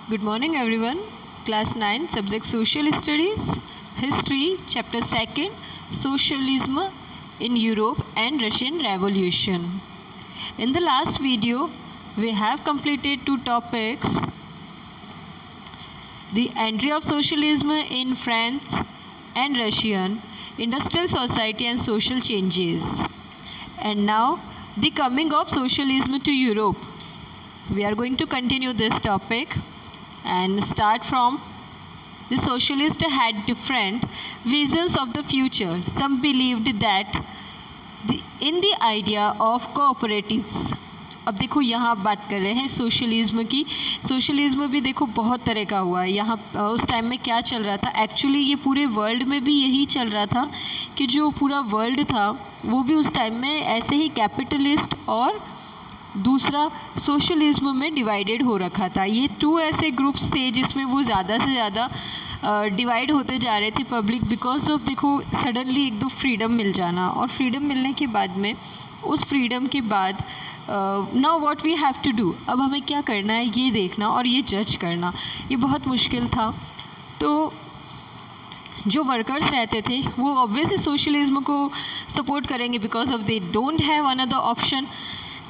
Good morning everyone. Class 9 subject Social Studies, History, Chapter 2, Socialism in Europe and Russian Revolution. In the last video, we have completed two topics: the entry of socialism in France and Russian industrial society and social changes, and now the coming of socialism to Europe. We are going to continue this topic and start from the socialists had different visions of the future. Some believed that in the idea of cooperatives. अब देखो यहाँ बात कर रहे हैं socialism की. Socialism भी देखो बहुत तरह का हुआ है. यहाँ उस टाइम में क्या चल रहा था, एक्चुअली ये पूरे वर्ल्ड में भी यही चल रहा था कि जो पूरा वर्ल्ड था वो भी उस टाइम में ऐसे ही कैपिटलिस्ट और दूसरा सोशलिज्म में डिवाइडेड हो रखा था. ये टू ऐसे ग्रुप्स थे जिसमें वो ज़्यादा से ज़्यादा डिवाइड होते जा रहे थे पब्लिक, बिकॉज ऑफ देखो सडनली एक दो फ्रीडम मिल जाना, और फ्रीडम मिलने के बाद में उस फ्रीडम के बाद now what we have to do, अब हमें क्या करना है ये देखना और ये जज करना, ये बहुत मुश्किल था. तो जो वर्कर्स रहते थे वो ऑब्वियसली सोशलिज्म को सपोर्ट करेंगे because of they don't have another option.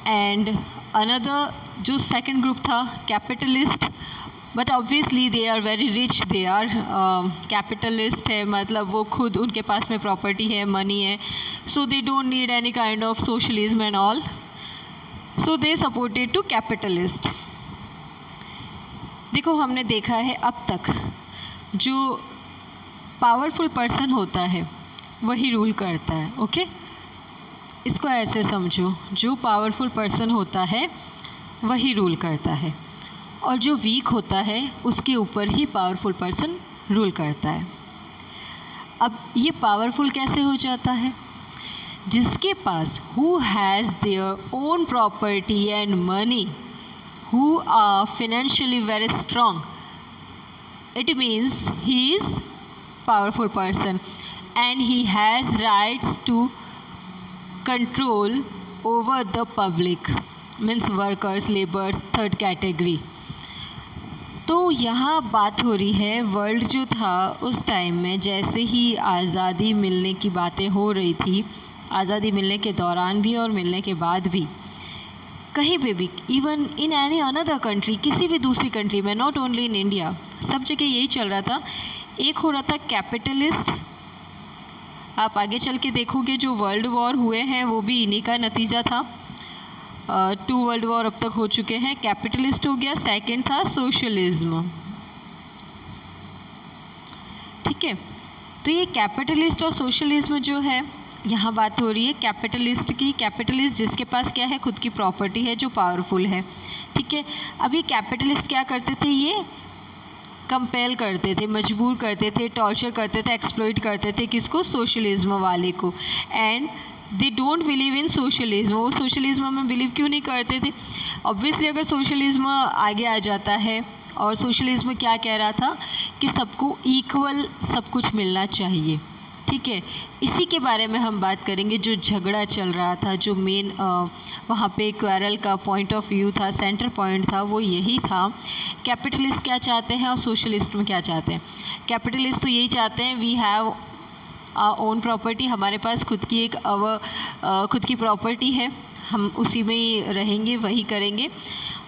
And another जो सेकंड ग्रुप था capitalist, but obviously they are very rich, they are capitalist है, मतलब वो खुद उनके पास में प्रॉपर्टी है, मनी है, so they don't need any kind of socialism and all, so they supported to capitalist. देखो हमने देखा है अब तक जो पावरफुल पर्सन होता है वही रूल करता है. ओके इसको ऐसे समझो, जो पावरफुल पर्सन होता है वही रूल करता है, और जो वीक होता है उसके ऊपर ही पावरफुल पर्सन रूल करता है. अब ये पावरफुल कैसे हो जाता है? जिसके पास who has their own property and money, who are financially very strong, it means he is powerful person and he has rights to control over the public, means workers, laborers, third category. तो यहाँ बात हो रही है world जो था उस time में, जैसे ही आज़ादी मिलने की बातें हो रही थी, आज़ादी मिलने के दौरान भी और मिलने के बाद भी, कहीं पे भी, even in any another country, किसी भी दूसरी कंट्री में, नॉट ओनली इन इंडिया, सब जगह यही चल रहा था. एक हो रहा था कैपिटलिस्ट. आप आगे चल के देखोगे जो वर्ल्ड वॉर हुए हैं वो भी इन्हीं का नतीजा था. 2 वर्ल्ड वॉर अब तक हो चुके हैं. कैपिटलिस्ट हो गया, सेकंड था सोशलिज्म. ठीक है, तो ये कैपिटलिस्ट और सोशलिज्म जो है यहाँ बात हो रही है कैपिटलिस्ट की. कैपिटलिस्ट जिसके पास क्या है, खुद की प्रॉपर्टी है, जो पावरफुल है. ठीक है, अब ये कैपिटलिस्ट क्या करते थे, ये कंपेल करते थे, मजबूर करते थे, टॉर्चर करते थे, एक्सप्लॉइट करते थे, किसको, सोशलिज्म वाले को. And they don't believe in socialism. वो सोशलिज्म में बिलीव क्यों नहीं करते थे? ऑब्वियसली अगर सोशलिज्म आगे आ जाता है, और सोशलिज्म क्या कह रहा था कि सबको इक्वल सब कुछ मिलना चाहिए. ठीक है, इसी के बारे में हम बात करेंगे. जो झगड़ा चल रहा था, जो मेन वहाँ पे क्वेरल का पॉइंट ऑफ व्यू था, सेंटर पॉइंट था, वो यही था. कैपिटलिस्ट क्या चाहते हैं और सोशलिस्ट में क्या चाहते हैं? कैपिटलिस्ट तो यही चाहते हैं वी हैव ओन प्रॉपर्टी, हमारे पास खुद की एक खुद की प्रॉपर्टी है, हम उसी में ही रहेंगे, वही करेंगे,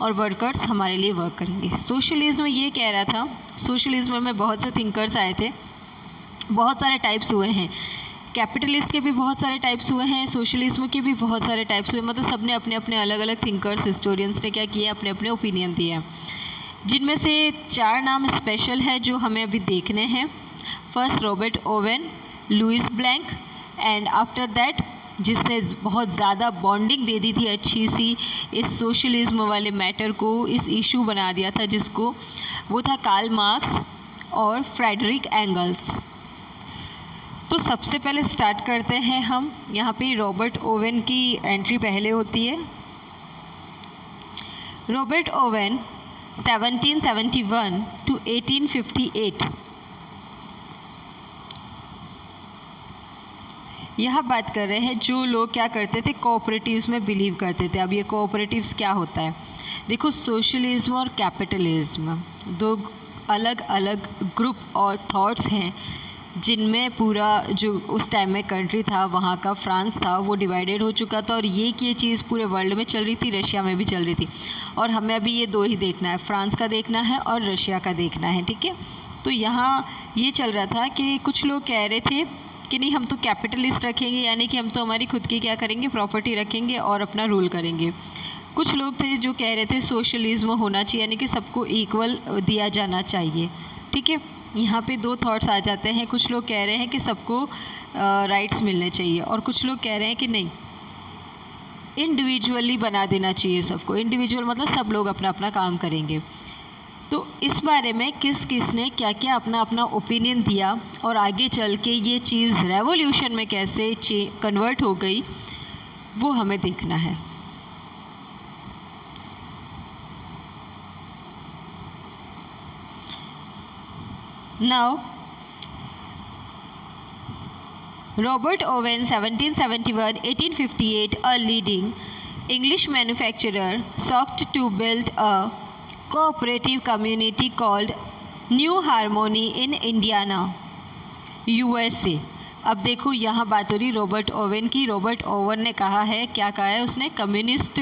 और वर्कर्स हमारे लिए वर्क करेंगे. सोशलिज्म ये कह रहा था, सोशलिज्म में बहुत से थिंकर्स आए थे, बहुत सारे टाइप्स हुए हैं. कैपिटलिस्ट के भी बहुत सारे टाइप्स हुए हैं, सोशलिज्म के भी बहुत सारे टाइप्स हुए, मतलब सब ने अपने अपने अलग अलग थिंकर्स, हिस्टोरियंस ने क्या किया, अपने अपने ओपिनियन दिए हैं, जिनमें से 4 नाम स्पेशल है जो हमें अभी देखने हैं. First Robert Owen, Louis Blanc, and after that जिसने बहुत ज़्यादा बॉन्डिंग दे दी थी अच्छी सी इस सोशलिज्म वाले मैटर को, इस इशू बना दिया था जिसको, वो था कार्ल मार्क्स और फ्रेडरिक एंगल्स. तो सबसे पहले स्टार्ट करते हैं हम. यहाँ पे रॉबर्ट ओवेन की एंट्री पहले होती है. Robert Owen 1771 to 1858. यह बात कर रहे हैं जो लोग क्या करते थे, कोऑपरेटिव्स में बिलीव करते थे. अब ये कोऑपरेटिव्स क्या होता है? देखो सोशलिज्म और कैपिटलिज्म दो अलग अलग ग्रुप और थॉट्स हैं जिनमें पूरा जो उस टाइम में कंट्री था वहाँ का फ्रांस था वो डिवाइडेड हो चुका था और ये चीज़ पूरे वर्ल्ड में चल रही थी, रशिया में भी चल रही थी। और हमें अभी ये दो ही देखना है, फ्रांस का देखना है और रशिया का देखना है, ठीक है। तो यहाँ ये चल रहा था कि कुछ लोग कह रहे थे कि नहीं हम तो कैपिटलिस्ट रखेंगे, यानी कि हम तो हमारी खुद की क्या करेंगे, प्रॉपर्टी रखेंगे और अपना रूल करेंगे। कुछ लोग थे जो कह रहे थे सोशलिज्म होना चाहिए, यानी कि सबको इक्वल दिया जाना चाहिए, ठीक है। यहाँ पे दो थॉट्स आ जाते हैं। कुछ लोग कह रहे हैं कि सबको राइट्स मिलने चाहिए और कुछ लोग कह रहे हैं कि नहीं, इंडिविजुअली बना देना चाहिए सबको। इंडिविजुअल मतलब सब लोग अपना अपना काम करेंगे। तो इस बारे में किस किस ने क्या क्या अपना अपना ओपिनियन दिया और आगे चल के ये चीज़ रेवोल्यूशन में कैसे कन्वर्ट हो गई वो हमें देखना है। Now, Robert Owen 1771-1858, a leading English manufacturer, sought to build a cooperative community called New Harmony in Indiana, USA। अब देखो यहाँ बात हो रही रॉबर्ट ओवन की। रॉबर्ट ओवन ने कहा है, क्या कहा है उसने, कम्युनिस्ट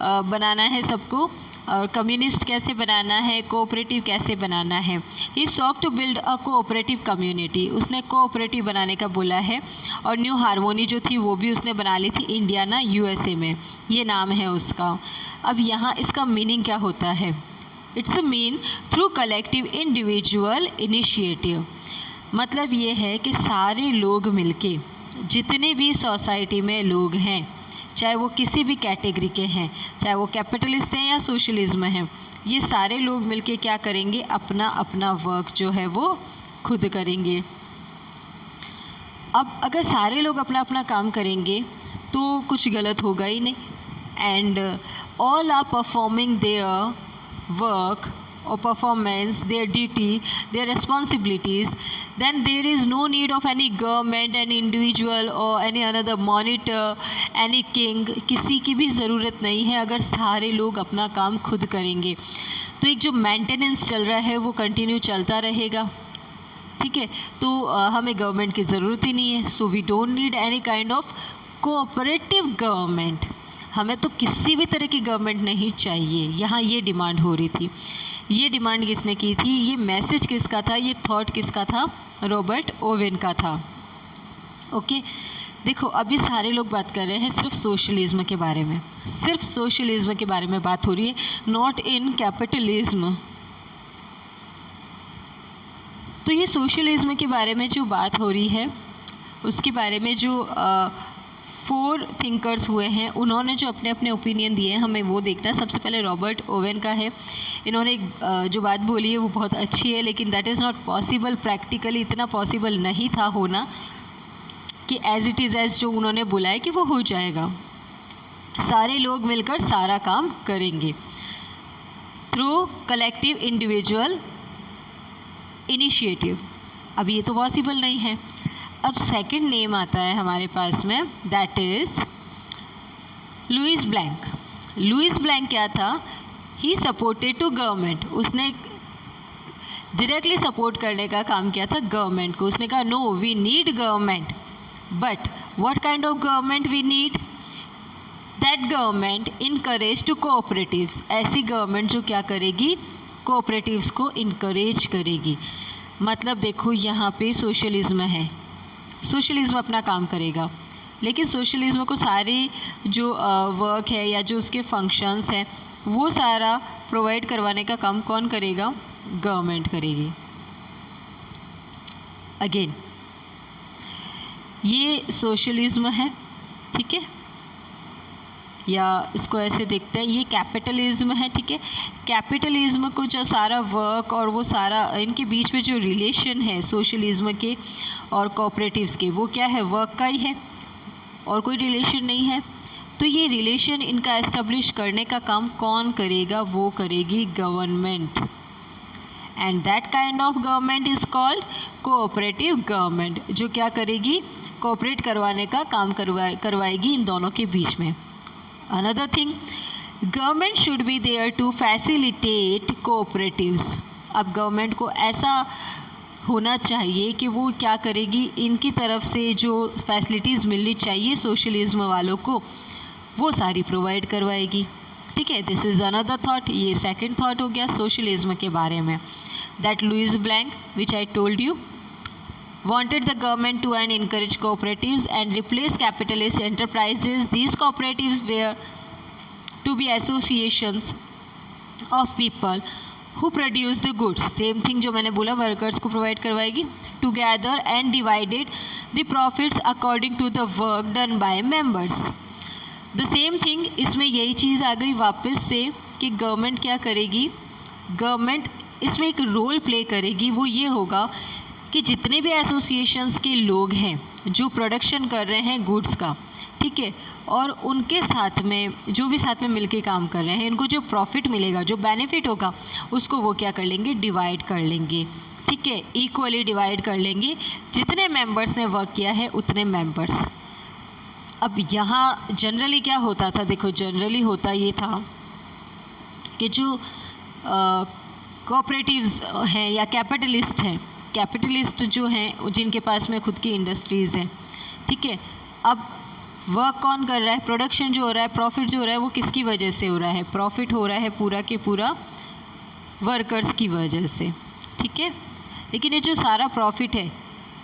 बनाना है सबको, और कम्युनिस्ट कैसे बनाना है, कोऑपरेटिव कैसे बनाना है। He sought to build a cooperative community, उसने कोऑपरेटिव बनाने का बोला है। और न्यू हारमोनी जो थी वो भी उसने बना ली थी इंडियाना यूएसए में, ये नाम है उसका। अब यहाँ इसका मीनिंग क्या होता है, it's a mean through collective individual initiative. मतलब ये है कि सारे लोग मिलके, जितने भी सोसाइटी में लोग हैं, चाहे वो किसी भी कैटेगरी के हैं, चाहे वो कैपिटलिस्ट हैं या सोशलिज्म हैं, ये सारे लोग मिलके क्या करेंगे, अपना अपना वर्क जो है वो खुद करेंगे। अब अगर सारे लोग अपना अपना काम करेंगे तो कुछ गलत होगा ही नहीं। And all are performing their work or performance, their duty, their responsibilities, then there is no need of any government, any individual or any another monitor, any king, किसी की भी ज़रूरत नहीं है। अगर सारे लोग अपना काम खुद करेंगे तो एक जो मेंटेनेंस चल रहा है वो कंटिन्यू चलता रहेगा, ठीक है। तो हमें गवर्नमेंट की ज़रूरत ही नहीं है। So we don't need any kind of cooperative government, हमें तो किसी भी तरह की गवर्नमेंट नहीं चाहिए। यहाँ ये डिमांड हो रही थी। ये डिमांड किसने की थी, ये मैसेज किसका था, ये थॉट किसका था, रॉबर्ट ओवेन का था। ओके, देखो अभी सारे लोग बात कर रहे हैं सिर्फ सोशलिज्म के बारे में, सिर्फ सोशलिज्म के बारे में बात हो रही है, नॉट इन कैपिटलिज्म। तो ये सोशलिज्म के बारे में जो बात हो रही है उसके बारे में जो 4 थिंकर्स हुए हैं, उन्होंने जो अपने अपने ओपिनियन दिए हैं हमें वो देखना। सबसे पहले रॉबर्ट ओवेन का है। इन्होंने जो बात बोली है वो बहुत अच्छी है, लेकिन that is not possible, practically इतना पॉसिबल नहीं था होना कि एज इट इज़ एज जो उन्होंने बोला है कि वो हो जाएगा। सारे लोग मिलकर सारा काम करेंगे थ्रू कलेक्टिव इंडिविजुअल इनिशिएटिव। अब ये तो पॉसिबल नहीं है। अब सेकंड नेम आता है हमारे पास में, that is Louis Blanc. Louis Blanc क्या था, ही सपोर्टेड टू गवर्नमेंट, उसने डायरेक्टली सपोर्ट करने का काम किया था गवर्नमेंट को। उसने कहा no we need government, but what kind of government we need, that government encourage to cooperatives, ऐसी गवर्नमेंट जो क्या करेगी, कोऑपरेटिव्स को इनकरेज करेगी। मतलब देखो यहाँ पे सोशलिज्म है, सोशलिज्म अपना काम करेगा, लेकिन सोशलिज्म को सारे जो वर्क है या जो उसके फंक्शंस हैं वो सारा प्रोवाइड करवाने का काम कौन करेगा, गवर्नमेंट करेगी। अगेन ये सोशलिज्म है, ठीक है, या इसको ऐसे देखते हैं ये कैपिटलिज्म है, ठीक है। कैपिटलिज्म को जो सारा वर्क और वो सारा इनके बीच में जो रिलेशन है सोशलिज्म के और कोऑपरेटिव्स के, वो क्या है, वर्क का ही है और कोई रिलेशन नहीं है। तो ये रिलेशन इनका एस्टेब्लिश करने का काम कौन करेगा, वो करेगी government. And that kind of government is called cooperative government, जो क्या करेगी, कोऑपरेट करवाने का काम करवाएगी इन दोनों के बीच में। Another thing, government should be there to facilitate cooperatives. अब गवर्नमेंट को ऐसा होना चाहिए कि वो क्या करेगी, इनकी तरफ से जो फैसिलिटीज़ मिलनी चाहिए सोशलिज्म वालों को वो सारी प्रोवाइड करवाएगी। ठीक है, दिस इज़ अनदर थॉट। ये सेकंड थॉट हो गया सोशलिज्म के बारे में। That Louis Blanc which I told you wanted the government to and encourage cooperatives and replace capitalist enterprises. These cooperatives were to be associations of people who produce the goods. Same thing जो मैंने बोला workers को provide करवाएगी। Together and divided the profits according to the work done by members. The same thing इसमें यही चीज़ आ गई वापस से कि गवर्नमेंट क्या करेगी, गवर्नमेंट इसमें एक रोल प्ले करेगी। वो ये होगा कि जितने भी एसोसिएशंस के लोग हैं जो प्रोडक्शन कर रहे हैं गुड्स का, ठीक है, और उनके साथ में जो भी साथ में मिलके काम कर रहे हैं, इनको जो प्रॉफिट मिलेगा, जो बेनिफिट होगा, उसको वो क्या कर लेंगे, डिवाइड कर लेंगे। ठीक है, इक्वली डिवाइड कर लेंगे। जितने मेंबर्स ने वर्क किया है उतने मेंबर्स। अब यहाँ जनरली क्या होता था, देखो जनरली होता ये था कि जो कोऑपरेटिव्स हैं या कैपिटलिस्ट हैं, कैपिटलिस्ट जो हैं जिनके पास में खुद की इंडस्ट्रीज़ हैं, ठीक है, अब वर्क कौन कर रहा है, प्रोडक्शन जो हो रहा है, प्रॉफिट जो हो रहा है वो किसकी वजह से हो रहा है, प्रॉफिट हो रहा है पूरा के पूरा वर्कर्स की वजह से। ठीक है, लेकिन ये जो सारा प्रॉफिट है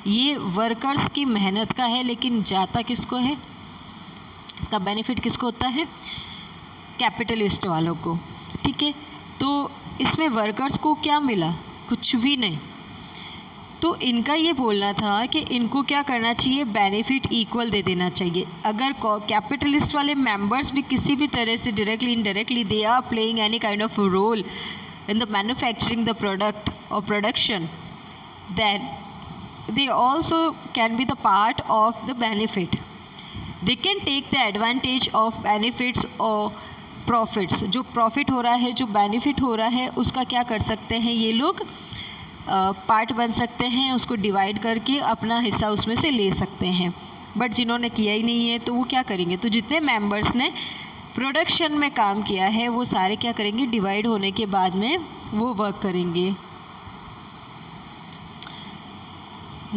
ये वर्कर्स की मेहनत का है, लेकिन जाता किसको है, इसका बेनिफिट किसको होता है, कैपिटलिस्ट वालों को। ठीक है, तो इसमें वर्कर्स को क्या मिला, कुछ भी नहीं। तो इनका ये बोलना था कि इनको क्या करना चाहिए, बेनिफिट इक्वल दे देना चाहिए। अगर कैपिटलिस्ट वाले मेंबर्स भी किसी भी तरह से directly indirectly they are playing any kind of role in the manufacturing the product और production, then they also can be the part of the benefit. They can take the advantage of benefits or profits. जो profit हो रहा है, जो benefit हो रहा है, उसका क्या कर सकते हैं ये लोग, पार्ट बन सकते हैं, उसको डिवाइड करके अपना हिस्सा उसमें से ले सकते हैं। बट जिन्होंने किया ही नहीं है तो वो क्या करेंगे, तो जितने मेंबर्स ने प्रोडक्शन में काम किया है वो सारे क्या करेंगे, डिवाइड होने के बाद में वो वर्क करेंगे।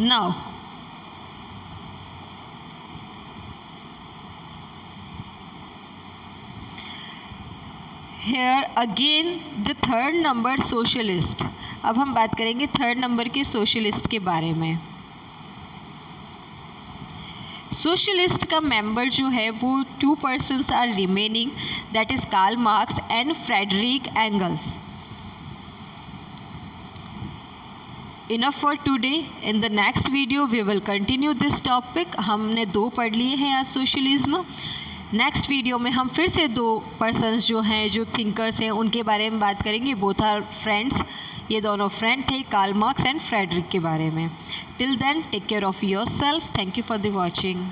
Now, here again the third number socialist. अब हम बात करेंगे थर्ड नंबर के सोशलिस्ट के बारे में। सोशलिस्ट का मेंबर जो है वो 2 persons are remaining, that is Karl Marx and Frederick Engels. Enough for today. In the next video we will continue this topic. हमने 2 पढ़ लिए हैं आज सोशलिज्म। नेक्स्ट वीडियो में हम फिर से 2 पर्सन्स जो हैं, जो थिंकर्स हैं, उनके बारे में बात करेंगे। बोथ आर फ्रेंड्स, ये दोनों फ्रेंड थे, कार्ल मार्क्स एंड फ्रेडरिक के बारे में। Till then take care of yourself. Thank you for the watching.